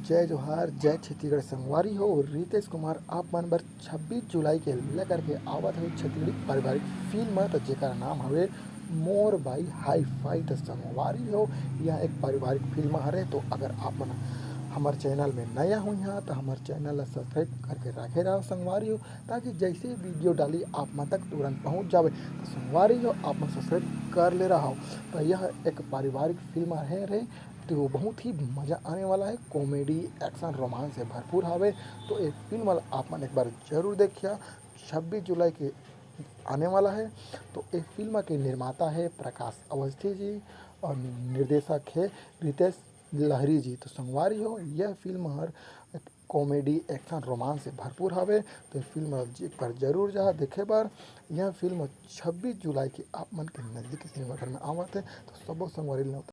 जय जोहार, जय छत्तीसगढ़ संगवारी हो। रितेश कुमार आप मन बर 26 जुलाई के लेकर के आवत है छत्तीसगढ़ी पारिवारिक फिल्म तो जेकर नाम हवे मोर बाई हाई फाई। तो संगवारी हो, यह एक पारिवारिक फिल्म हरे। तो अगर आप मन हमारे चैनल में नया हुई हैं तो हमारे चैनल ला सब्सक्राइब करके रखे रहो संगवारी हो, ताकि जैसे वीडियो डाली आप मन तक तुरंत पहुंच जावे। तो संगवारी हो, आप मन सब्सक्राइब कर ले रहा हो। तो यह एक पारिवारिक फिल्म है रे, तो वो बहुत ही मज़ा आने वाला है। कॉमेडी, एक्शन, रोमांस से भरपूर हवे। तो ये फिल्म वाला आप मन एक बार जरूर देखिए। 26 जुलाई के आने वाला है। तो ये फिल्म के निर्माता है प्रकाश अवस्थी जी और निर्देशक है रितेश लहरी जी। तो संगवारी हो, यह फिल्म हर कॉमेडी, एक्शन, रोमांस से भरपूर हवे। तो ये फिल्म एक बार जरूर जा देखे बार। यह फिल्म 26 जुलाई के आप मन के नज़दीकी सिनेमाघर में आवत है। तो सबो संगवारी